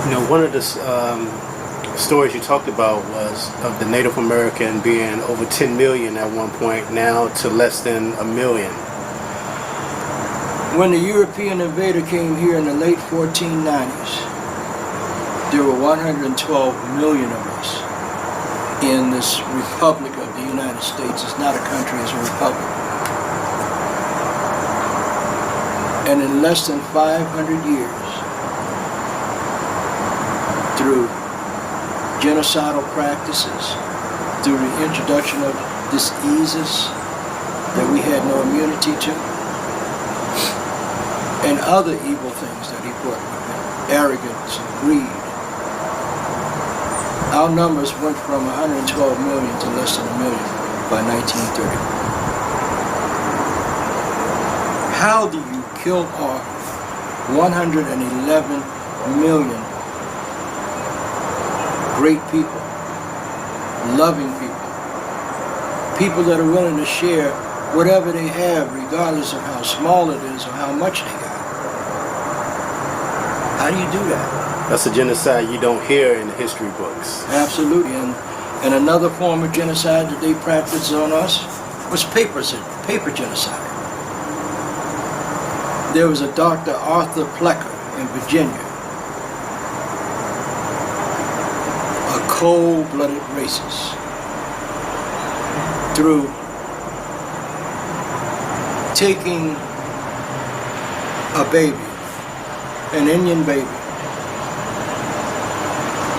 One of the stories you talked about was of the Native American being over 10 million at one point, now to less than a million. When the European invader came here in the late 1490s, there were 112 million of us in this Republic of the United States. It's not a country, it's a republic. And in less than 500 years, through genocidal practices, through the introduction of diseases that we had no immunity to, and other evil things that he brought with him, arrogance and greed, our numbers went from 112 million to less than a million by 1930. How do you kill off 111 million great people, loving people, people that are willing to share whatever they have, regardless of how small it is or how much they got? How do you do that? That's a genocide you don't hear in the history books. Absolutely. And another form of genocide that they practiced on us was paper genocide. There was a Dr. Arthur Plecker in Virginia, a cold-blooded racist, through taking a baby, an Indian baby,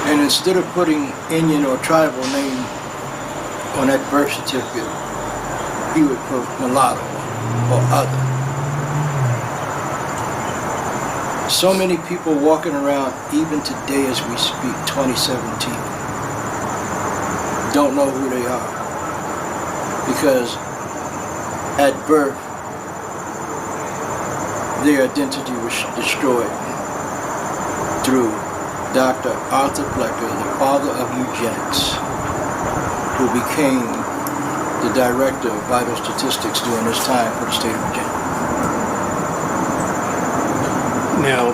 and instead of putting Indian or tribal name on that birth certificate, he would put mulatto or other. So many people walking around, even today as we speak, 2017, don't know who they are. Because at birth, their identity was destroyed through Dr. Arthur Plecker, the father of eugenics, who became the director of vital statistics during this time for the state of Virginia. Now,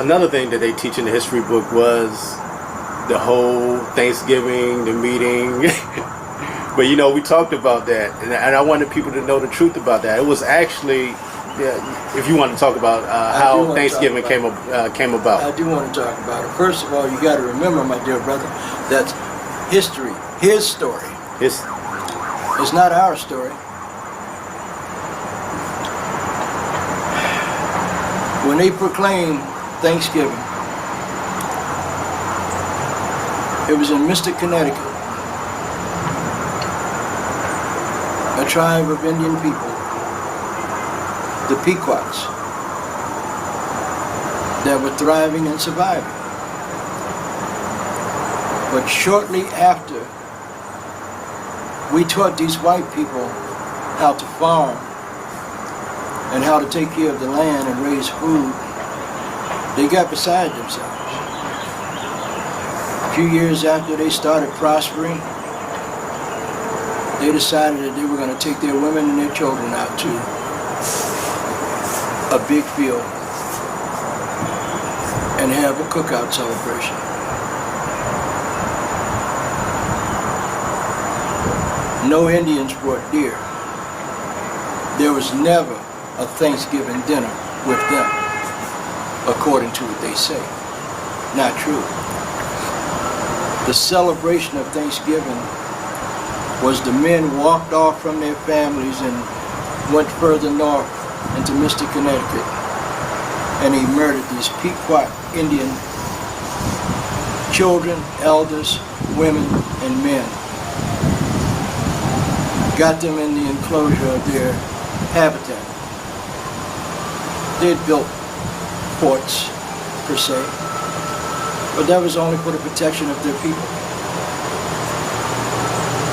another thing that they teach in the history book was the whole Thanksgiving, the meeting. But we talked about that, and I wanted people to know the truth about that. It was actually, if you want to talk about how Thanksgiving came about. I do want to talk about it. First of all, you got to remember, my dear brother, that history, his story. It's not our story. When they proclaimed Thanksgiving, it was in Mystic, Connecticut, a tribe of Indian people, the Pequots, that were thriving and surviving. But shortly after, we taught these white people how to farm and how to take care of the land and raise food. They got beside themselves. A few years after they started prospering, they decided that they were going to take their women and their children out to a big field and have a cookout celebration. No Indians brought deer. There was never a Thanksgiving dinner with them, according to what they say. Not true. The celebration of Thanksgiving was the men walked off from their families and went further north into Mystic, Connecticut, and he murdered these Pequot Indian children, elders, women, and men. Got them in the enclosure of their habitat. They had built forts, per se, but that was only for the protection of their people.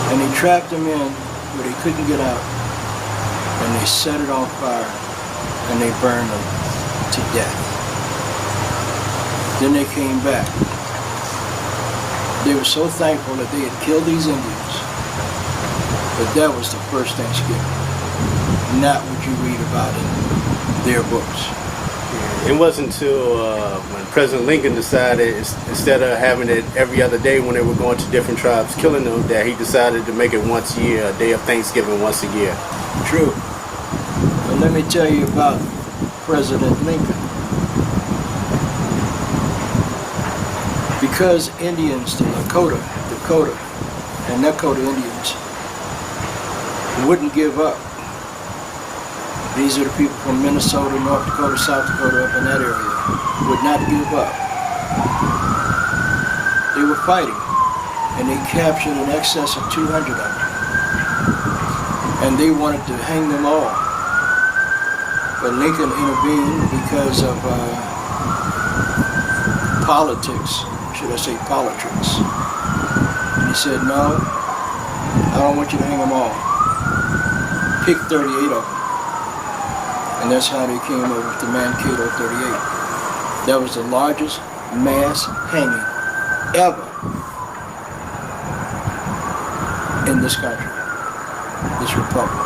And they trapped them in where they couldn't get out, and they set it on fire, and they burned them to death. Then they came back. They were so thankful that they had killed these Indians, but that was the first Thanksgiving, not what you read about in their books. It wasn't until when President Lincoln decided, instead of having it every other day when they were going to different tribes killing them, that he decided to make it once a year, a day of Thanksgiving once a year. True. But let me tell you about President Lincoln. Because Indians, the Dakota, and Nakota Indians wouldn't give up. These are the people from Minnesota, North Dakota, South Dakota, up in that area, would not give up. They were fighting, and they captured in excess of 200 of them. And they wanted to hang them all. But Lincoln intervened because of politics, should I say politics. And he said, no, I don't want you to hang them all. Pick 38 of them. And that's how they came up with the Mankato 38. That was the largest mass hanging ever in this country, this republic.